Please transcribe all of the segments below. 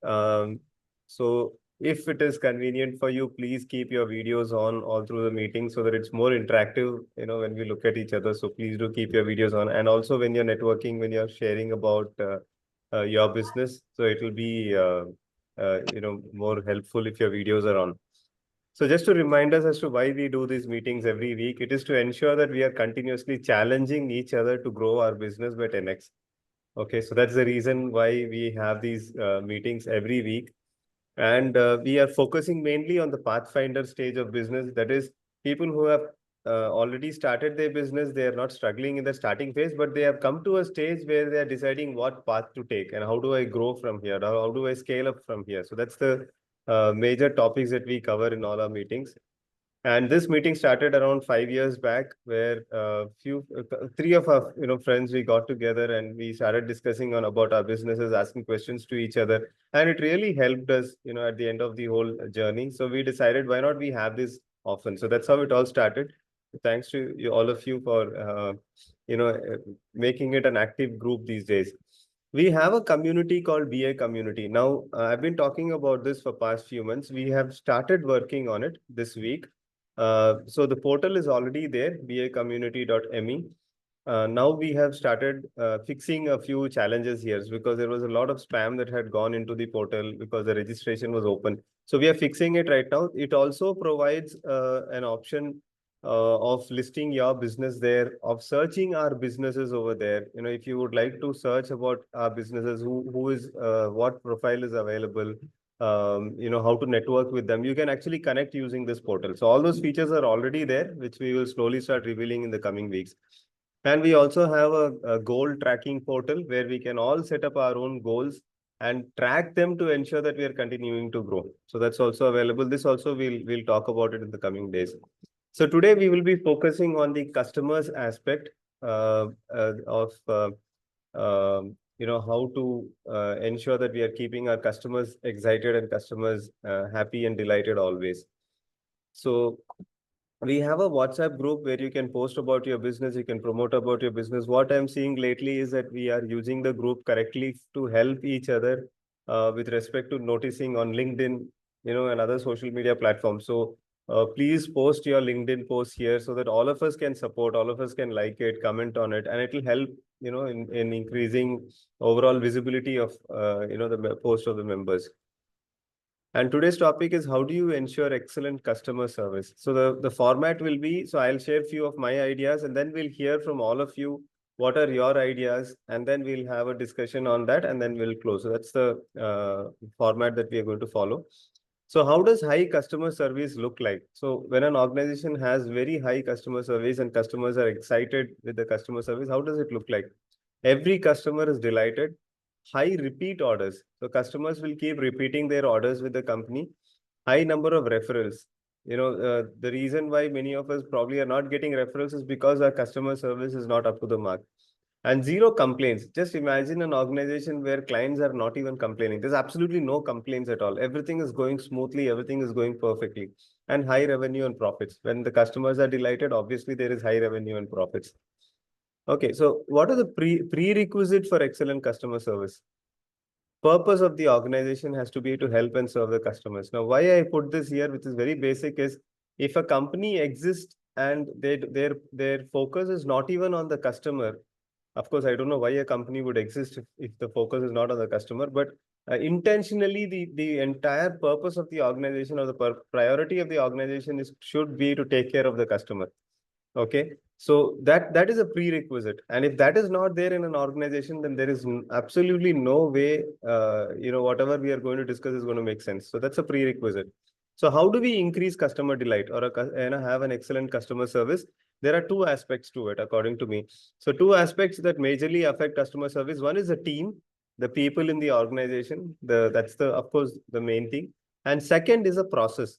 So if it is convenient for you, please keep your videos on all through the meeting so that it's more interactive, when we look at each other. So please do keep your videos on. And also when you're networking, when you're sharing about your business, so it will be, more helpful if your videos are on. So just to remind us as to why we do these meetings every week, it is to ensure that we are continuously challenging each other to grow our business by 10x. Okay, so that's the reason why we have these meetings every week. And we are focusing mainly on the pathfinder stage of business. That is, people who have already started their business. They are not struggling in the starting phase, but they have come to a stage where they are deciding what path to take and how do I grow from here? How do I scale up from here? So that's the major topics that we cover in all our meetings. And this meeting started around 5 years back, where three of our friends, we got together and we started discussing on about our businesses, asking questions to each other, and it really helped us, at the end of the whole journey. So we decided, why not we have this often? So that's how it all started. Thanks to you, all of you, for making it an active group these days. We have a community called BA community. Now, I've been talking about this for past few months. We have started working on it this week. So the portal is already there, bacommunity.me. Now we have started fixing a few challenges here because there was a lot of spam that had gone into the portal because the registration was open. So we are fixing it right now. It also provides an option of listing your business there, of searching our businesses over there. If you would like to search about our businesses, who is, what profile is available, how to network with them, you can actually connect using this portal. So all those features are already there, which we will slowly start revealing in the coming weeks. And we also have a goal tracking portal where we can all set up our own goals and track them to ensure that we are continuing to grow. So that's also available. This also we'll talk about it in the coming days. So today we will be focusing on the customers aspect of how to ensure that we are keeping our customers excited and customers happy and delighted always. So we have a WhatsApp group where you can post about your business, you can promote about your business. What I'm seeing lately is that we are using the group correctly to help each other with respect to noticing on LinkedIn, and other social media platforms. So please post your LinkedIn post here so that all of us can support, all of us can like it, comment on it, and it will help, in increasing overall visibility of, the post of the members. And today's topic is, how do you ensure excellent customer service? So the format will be, so I'll share a few of my ideas and then we'll hear from all of you, what are your ideas? And then we'll have a discussion on that and then we'll close. So that's the format that we are going to follow. So how does high customer service look like? So when an organization has very high customer service and customers are excited with the customer service, how does it look like? Every customer is delighted. High repeat orders. So customers will keep repeating their orders with the company. High number of referrals. The reason why many of us probably are not getting referrals is because our customer service is not up to the mark. And zero complaints. Just imagine an organization where clients are not even complaining. There's absolutely no complaints at all. Everything is going smoothly. Everything is going perfectly. And high revenue and profits. When the customers are delighted, obviously there is high revenue and profits. Okay, so what are the prerequisite for excellent customer service? Purpose of the organization has to be to help and serve the customers. Now, why I put this here, which is very basic, is if a company exists and their focus is not even on the customer. Of course, I don't know why a company would exist if the focus is not on the customer, but intentionally the entire purpose of the organization or the priority of the organization should be to take care of the customer. Okay, so that is a prerequisite, and if that is not there in an organization, then there is absolutely no way whatever we are going to discuss is going to make sense. So that's a prerequisite. So how do we increase customer delight or have an excellent customer service? There are two aspects to it, according to me. So two aspects that majorly affect customer service. One is the team, the people in the organization. That's of course the main thing. And second is a process.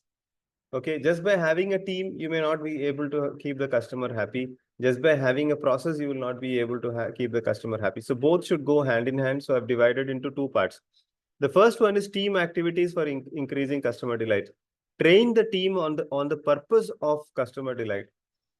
Okay, just by having a team, you may not be able to keep the customer happy. Just by having a process, you will not be able to keep the customer happy. So both should go hand in hand. So I've divided into two parts. The first one is team activities for increasing customer delight. Train the team on the purpose of customer delight.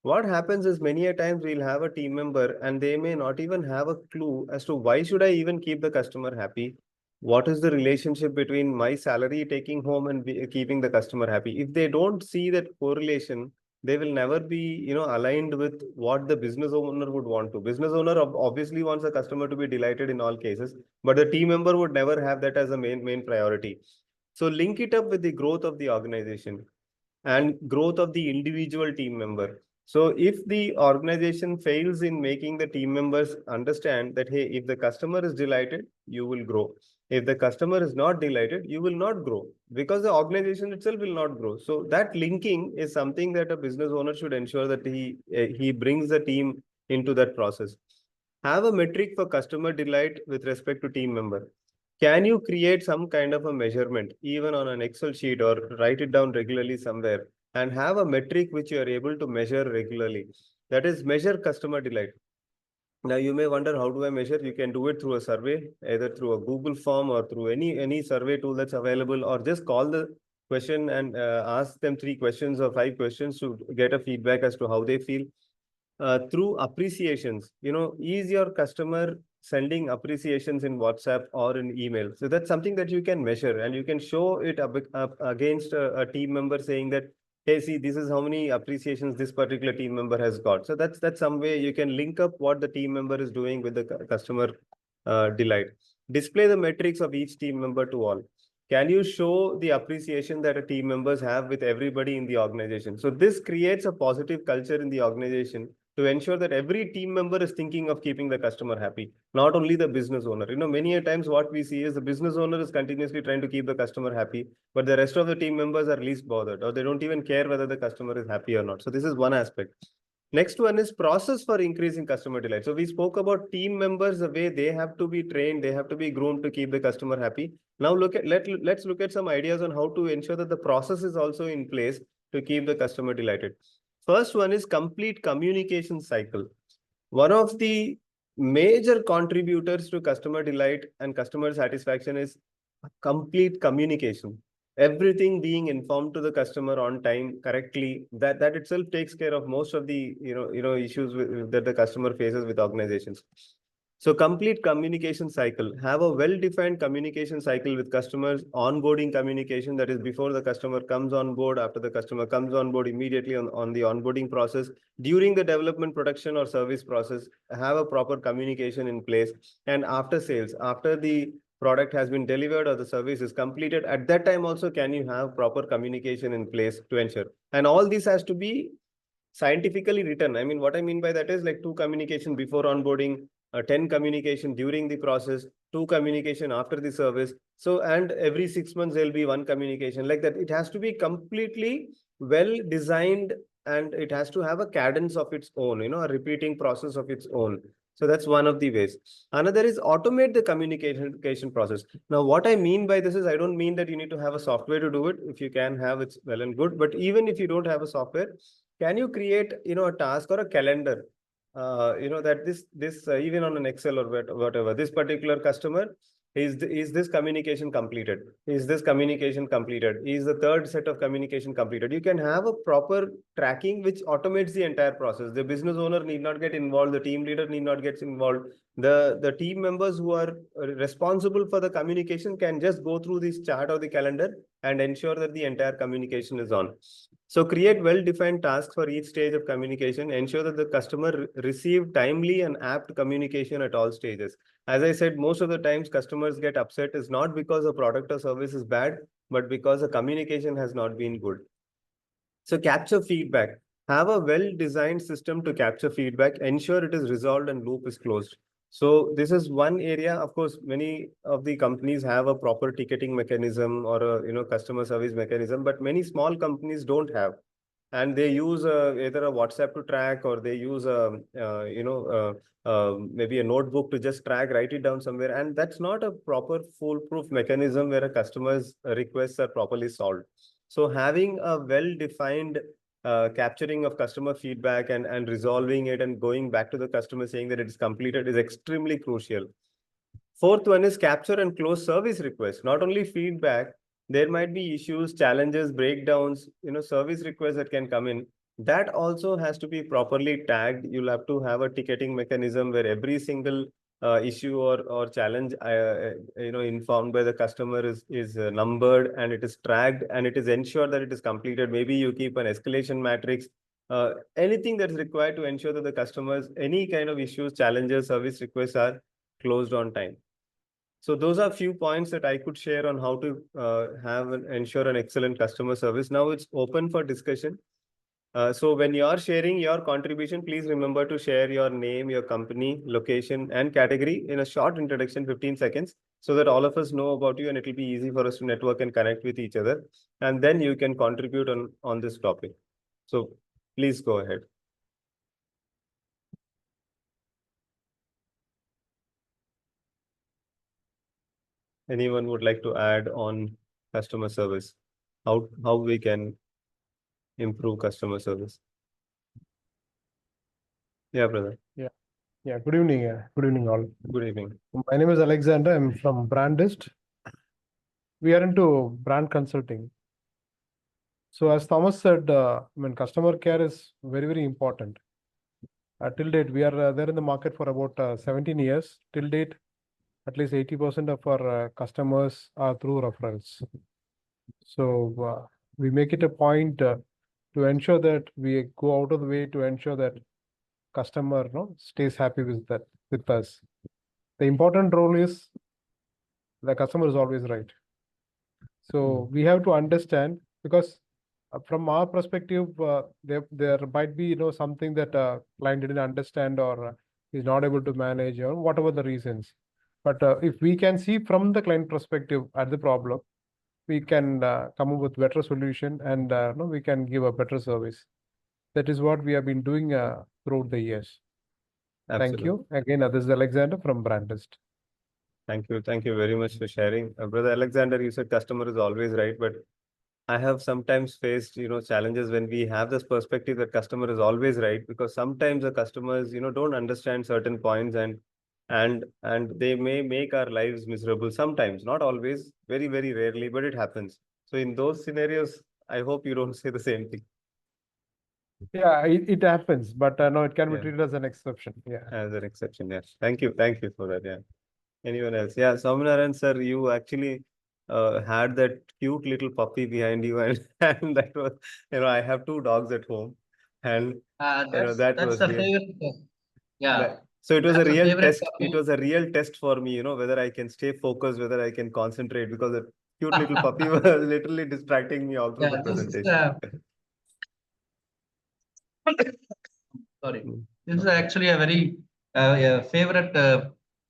What happens is many a times we'll have a team member and they may not even have a clue as to why should I even keep the customer happy. What is the relationship between my salary taking home and keeping the customer happy? If they don't see that correlation, they will never be, aligned with what the business owner would want to. Business owner obviously wants a customer to be delighted in all cases, but the team member would never have that as a main priority. So link it up with the growth of the organization and growth of the individual team member. So if the organization fails in making the team members understand that, hey, if the customer is delighted, you will grow. If the customer is not delighted, you will not grow because the organization itself will not grow. So that linking is something that a business owner should ensure that he brings the team into that process. Have a metric for customer delight with respect to team member. Can you create some kind of a measurement, even on an Excel sheet, or write it down regularly somewhere, and have a metric which you are able to measure regularly? That is, measure customer delight. Now, you may wonder, how do I measure? You can do it through a survey, either through a Google form or through any survey tool that's available, or just call the question and ask them 3 questions or 5 questions to get a feedback as to how they feel. Through appreciations, is your customer sending appreciations in WhatsApp or in email? So that's something that you can measure, and you can show it up against a team member saying that, hey, see, this is how many appreciations this particular team member has got. So that's some way you can link up what the team member is doing with the customer delight. Display the metrics of each team member to all. Can you show the appreciation that a team members have with everybody in the organization? So this creates a positive culture in the organization to ensure that every team member is thinking of keeping the customer happy, not only the business owner. Many a times what we see is the business owner is continuously trying to keep the customer happy, but the rest of the team members are least bothered, or they don't even care whether the customer is happy or not. So this is one aspect. Next one is process for increasing customer delight. So we spoke about team members, the way they have to be trained, they have to be groomed to keep the customer happy. Now let's look at some ideas on how to ensure that the process is also in place to keep the customer delighted. First one is complete communication cycle. One of the major contributors to customer delight and customer satisfaction is complete communication. Everything being informed to the customer on time, correctly, that itself takes care of most of the issues that the customer faces with organizations. So complete communication cycle. Have a well-defined communication cycle with customers, onboarding communication, that is before the customer comes on board, after the customer comes on board, immediately on the onboarding process, during the development, production, or service process, have a proper communication in place. And after sales, after the product has been delivered or the service is completed, at that time also, can you have proper communication in place to ensure? And all this has to be scientifically written. I mean, what I mean by that is like 2 communication before onboarding, 10 communication during the process, 2 communication after the service. So, and every 6 months, there'll be 1 communication like that. It has to be completely well designed, and it has to have a cadence of its own, a repeating process of its own. So that's one of the ways. Another is automate the communication process. Now, what I mean by this is, I don't mean that you need to have a software to do it. If you can have, it's well and good. But even if you don't have a software, can you create, a task or a calendar, that this even on an Excel or whatever, this particular customer, is this communication completed? Is this communication completed? Is the third set of communication completed? You can have a proper tracking which automates the entire process. The business owner need not get involved. The team leader need not get involved. The team members who are responsible for the communication can just go through this chart or the calendar and ensure that the entire communication is on. So create well-defined tasks for each stage of communication. Ensure that the customer receive timely and apt communication at all stages. As I said, most of the times customers get upset is not because the product or service is bad, but because the communication has not been good. So capture feedback. Have a well-designed system to capture feedback. Ensure it is resolved and loop is closed. So this is one area. Of course, many of the companies have a proper ticketing mechanism or a customer service mechanism, but many small companies don't have, and they use either a WhatsApp to track, or they use maybe a notebook to just track, write it down somewhere, and that's not a proper foolproof mechanism where a customer's requests are properly solved. So having a well-defined capturing of customer feedback and resolving it and going back to the customer saying that it is completed is extremely crucial. Fourth one is capture and close service requests. Not only feedback, there might be issues, challenges, breakdowns, service requests that can come in. That also has to be properly tagged. You'll have to have a ticketing mechanism where every single issue or challenge informed by the customer is numbered, and it is tracked, and it is ensured that it is completed. Maybe you keep an escalation matrix, anything that's required to ensure that the customers, any kind of issues, challenges, service requests are closed on time. So those are few points that I could share on how to ensure an excellent customer service. Now it's open for discussion. So when you are sharing your contribution, please remember to share your name, your company, location, and category in a short introduction, 15 seconds, so that all of us know about you and it will be easy for us to network and connect with each other. And then you can contribute on this topic. So please go ahead. Anyone would like to add on customer service? How we can improve customer service? Yeah, brother. Yeah. Good evening. Good evening, all. Good evening. My name is Alexander. I'm from Brandist. We are into brand consulting. So as Thomas said, customer care is very, very important. Till date, we are there in the market for about 17 years. Till date, at least 80% of our customers are through referrals. So we make it a point to ensure that we go out of the way to ensure that customer stays happy with us. The important role is the customer is always right. So we have to understand, because from our perspective, there might be something that client didn't understand or is not able to manage, or whatever the reasons. But if we can see from the client perspective at the problem, we can come up with better solution, and we can give a better service. That is what we have been doing throughout the years. Absolutely. Thank you. Again, this is Alexander from Brandist. Thank you. Thank you very much for sharing. Brother Alexander, you said customer is always right, but I have sometimes faced, challenges when we have this perspective that customer is always right, because sometimes the customers, don't understand certain points, and they may make our lives miserable sometimes, not always, very, very rarely, but it happens. So in those scenarios, I hope you don't say the same thing. Yeah, it happens, but no, it can be Yeah. treated as an exception. Yeah. As an exception, yes. Thank you. Thank you for that. Yeah. Anyone else? Yeah, Swaminarayan sir, you actually had that cute little puppy behind you, and, and that was, I have two dogs at home, and that That's was the real. favorite. Yeah. So it was a That's a real favorite test. puppy. It was a real test for me, whether I can stay focused, whether I can concentrate, because the cute little puppy was literally distracting me all through the This is presentation. sorry. This is actually a very favorite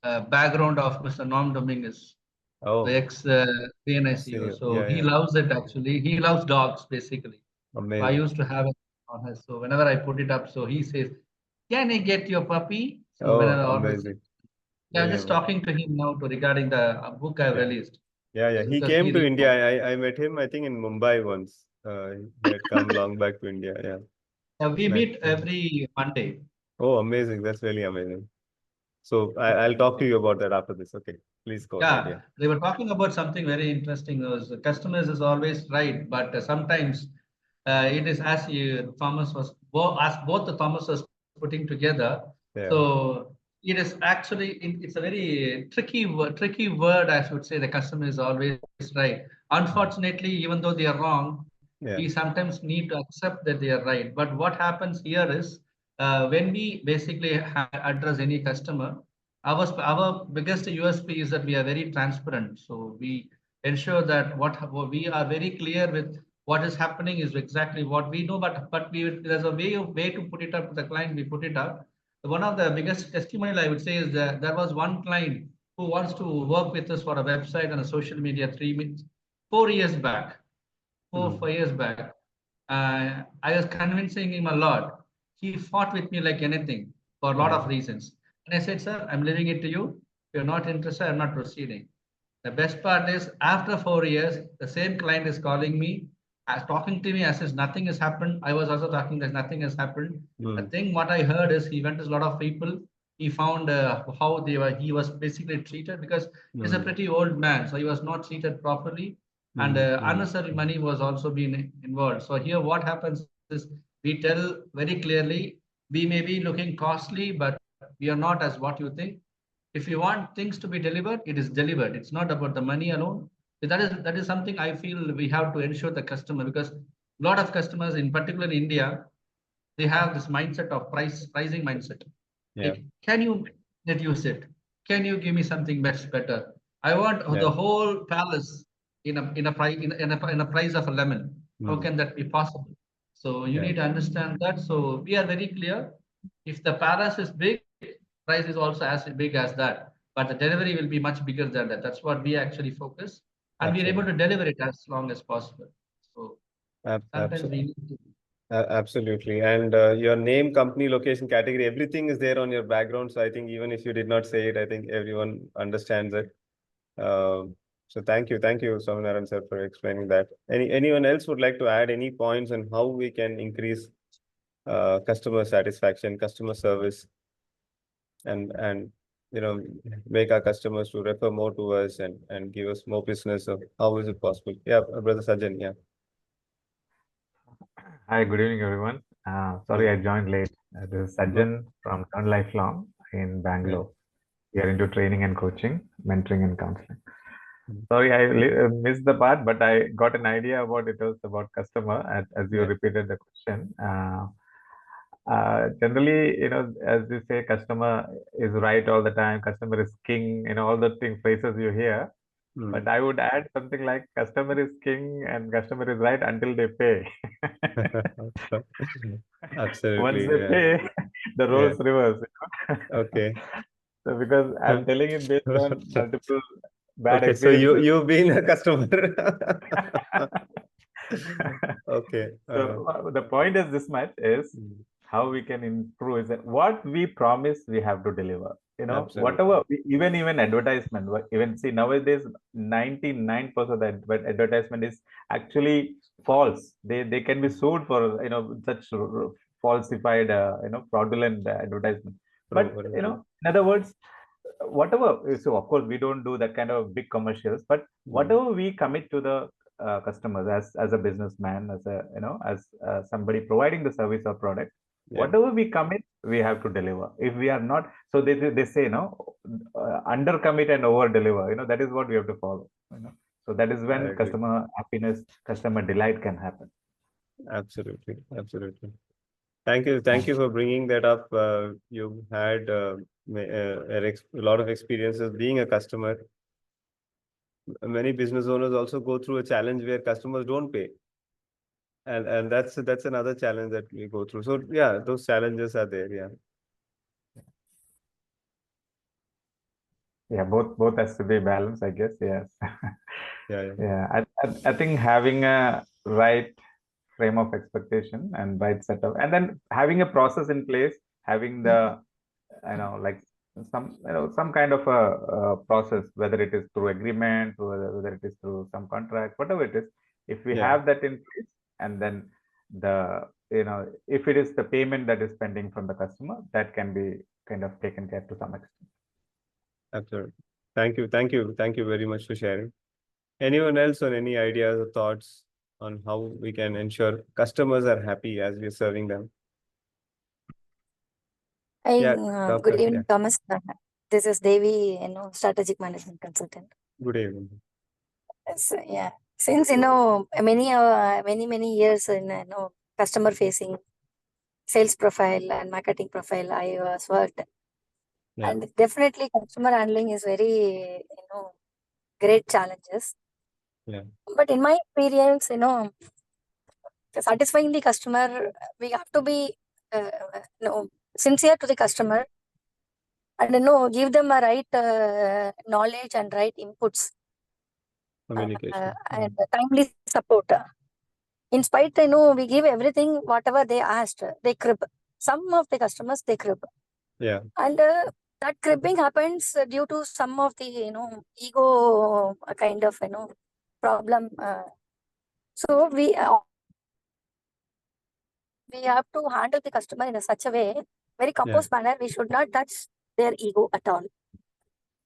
background of Mr. Norm Dominguez, Oh, the ex PNI CEO. So yeah, he yeah. loves it actually. He loves dogs basically. So I Amazing. used to have it on her. So whenever I put it up, so he says, "Can I get your puppy?" So Oh, whenever I always, amazing. yeah, I'm Very just amazing. talking to him now regarding the book I've Yeah. released. Yeah, yeah. He Because came to he India. I met him, I think, in Mumbai once. He had come long back to India. Yeah. we Nice. meet every Monday. Oh, amazing. That's really amazing. So I'll talk to you about that after this. Okay. Please go ahead. Yeah, Yeah. they were talking about something very interesting. Was customers is always right, but sometimes it is as you Thomas was as both the Thomas was putting together. Yeah. So it is actually it's a very tricky word. I should say the customer is always right. Unfortunately, even though they are wrong, Yeah. we sometimes need to accept that they are right. But what happens here is when we basically address any customer, our biggest USP is that we are very transparent. So we ensure that what we are very clear with what is happening is exactly what we know, but there's a way to put it up to the client. We put it up. One of the biggest testimonial I would say is that there was one client who wants to work with us for a website and a social media 4 years back, 4 years back. I was convincing him a lot. He fought with me like anything for a lot of reasons. And I said, sir, I'm leaving it to you. If you're not interested, I'm not proceeding. The best part is after 4 years, the same client is calling me, as talking to me as if nothing has happened. I was also talking that nothing has happened. The thing what I heard is he went to a lot of people. He found how he was basically treated because he's a pretty old man, so he was not treated properly, and unnecessary money was also being involved. So here, what happens is we tell very clearly we may be looking costly, but we are not as what you think. If you want things to be delivered, it is delivered. It's not about the money alone. That is something I feel we have to ensure the customer, because a lot of customers, in particular in India, they have this mindset of pricing mindset. Yeah. Like, can you reduce it? Can you give me something much better? I want Yeah. the whole palace in a price of a lemon. How can that be possible? So you Yeah. need to understand that. So we are very clear. If the palace is big, price is also as big as that. But the delivery will be much bigger than that. That's what we actually focus, and we're able Absolutely. to deliver it as long as possible. So sometimes we need to. Absolutely. And your name, company, location, category, everything is there on your background. So I think even if you did not say it, I think everyone understands it. So thank you, Swaminarayan sir, for explaining that. Anyone else would like to add any points on how we can increase customer satisfaction, customer service, and make our customers to refer more to us and give us more business? So how is it possible? Yeah, brother Sajjan. Yeah. Hi, good evening, everyone. Sorry I joined late. This is Sajjan from Turn Lifelong in Bangalore. We are into training and coaching, mentoring and counseling. Sorry, I missed the part, but I got an idea about it was about customer as you repeated the question. Generally, as you say, customer is right all the time. Customer is king. All the phrases you hear. But I would add something like customer is king and customer is right until they pay. Absolutely. Once they pay, the roles reverse. Okay. So because I'm telling it based on multiple bad Okay, so experiences. you've been a customer. Okay. So the point is this much is how we can improve is that what we promise we have to deliver. Absolutely. Whatever, even advertisement, even see nowadays 99% of the advertisement is actually false. They can be sued for such falsified fraudulent advertisement. But in other words, whatever, so of course we don't do that kind of big commercials, but whatever we commit to the customers as a businessman, as a as somebody providing the service or product, whatever we commit we have to deliver. If we are not, so they say under commit and over deliver, that is what we have to follow. So that is when customer happiness, customer delight can happen. Absolutely. Thank you for bringing that up. You had a lot of experiences being a customer. Many business owners also go through a challenge where customers don't pay, and that's another challenge that we go through. So yeah, those challenges are there. Yeah, both has to be balanced, I guess. Yes. Yeah. I think having a right frame of expectation and right setup, and then having a process in place, having the like some kind of a process, whether it is through agreement, whether it is through some contract, whatever it is. If we have that in place, and then the if it is the payment that is pending from the customer, that can be kind of taken care to some extent. Absolutely. Thank you very much for sharing. Anyone else on any ideas or thoughts on how we can ensure customers are happy as we're serving them? Good evening, Thomas. This is Devi, strategic management consultant. Good evening. So, yeah, since many years in customer facing sales profile and marketing profile, I was worked, and definitely customer handling is very great challenges. But in my experience, satisfying the customer, we have to be sincere to the customer, and give them a right knowledge and right inputs, communication, and timely support. In spite, we give everything whatever they asked. They crib. Some of the customers they crib. Yeah. And that cribbing happens due to some of the ego kind of problem. So we have to handle the customer in such a way, very composed manner. We should not touch their ego at all.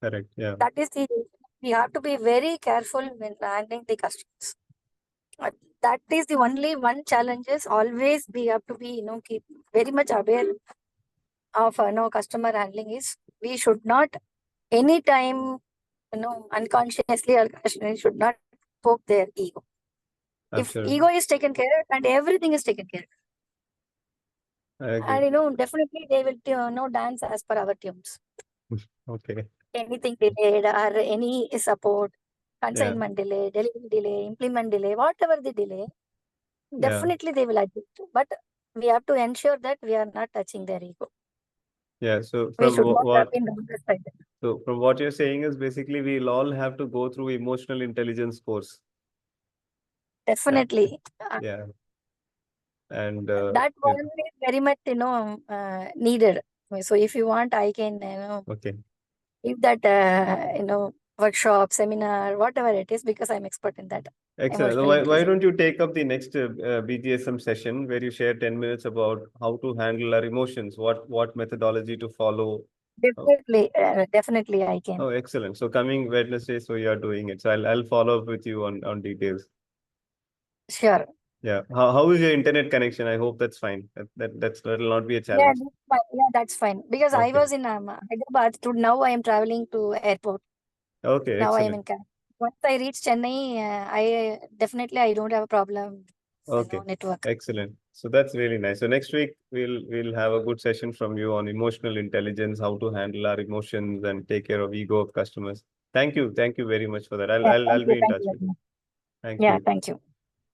Correct. Yeah. That is we have to be very careful when handling the customers. That is the only one challenge is always we have to be, keep very much aware of customer handling is we should not anytime, unconsciously or consciously should not poke their ego. If Absolutely. ego is taken care of and everything is taken care I of, agree. and definitely they will dance as per our tunes. Okay. Anything delayed or any support, Yeah. consignment delay, delivery delay, implement delay, whatever the delay, Yeah. definitely they will adjust. But we have to ensure that we are not touching their ego. Yeah. So We from should not what have been on this side. so from what you're saying is basically we'll all have to go through emotional intelligence course. Definitely. Yeah. And That one is very much, needed. So if you want, I can, okay. give that, workshop, seminar, whatever it is, because I'm expert in that. Excellent. Emotional Why intelligence. don't you take up the next BGSM session where you share 10 minutes about how to handle our emotions, what methodology to follow. Definitely I can. Oh, excellent. So coming Wednesday, so you're doing it. So I'll follow up with you on details. Sure. Yeah. How is your internet connection? I hope that's fine. That'll not be a Yeah, challenge. that's fine. Yeah, that's fine. Because I Okay. was in Hyderabad. Now I am traveling to airport. Okay, Now I am excellent. in camp. Once I reach Chennai, I don't have a problem. Okay, Network. excellent. So that's really nice. So next week we'll have a good session from you on emotional intelligence, how to handle our emotions and take care of ego of customers. Thank you very much for that. Yeah, I'll be in touch very with you. much. Thank Yeah, you. thank you.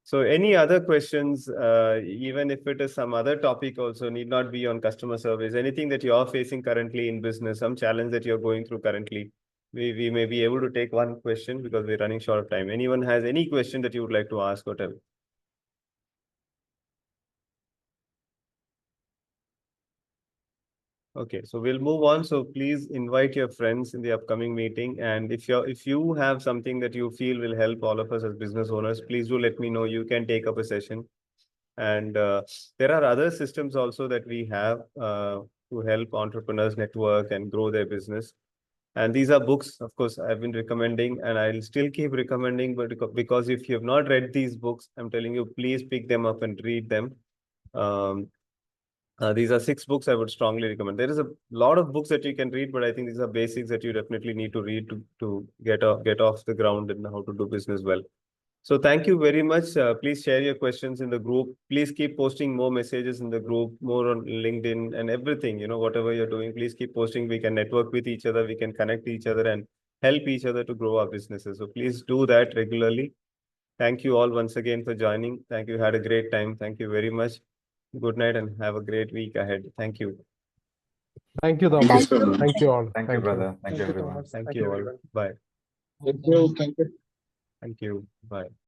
So any other questions, even if it is some other topic also, need not be on customer service, anything that you are facing currently in business, some challenge that you're going through currently, we may be able to take one question because we're running short of time. Anyone has any question that you would like to ask or tell? Okay, so we'll move on. So please invite your friends in the upcoming meeting. And if you have something that you feel will help all of us as business owners, please do let me know. You can take up a session. And there are other systems also that we have to help entrepreneurs network and grow their business. And these are books, of course, I've been recommending and I'll still keep recommending, but because if you have not read these books, I'm telling you, please pick them up and read them. These are 6 books I would strongly recommend. There is a lot of books that you can read, but I think these are basics that you definitely need to read to get off the ground and how to do business well. So thank you very much. Please share your questions in the group. Please keep posting more messages in the group, more on LinkedIn and everything, whatever you're doing, please keep posting. We can network with each other. We can connect each other and help each other to grow our businesses. So please do that regularly. Thank you all once again for joining. Thank you. Had a great time. Thank you very much. Good night and have a great week ahead. Thank you. Thank you, Thank Thomas. you. Thank you all. Thank you, brother. Thank you, Thank you, everyone. Thomas. Thank Thank you you, all. everyone. Bye. Thank you. Thank you. Thank you. Bye.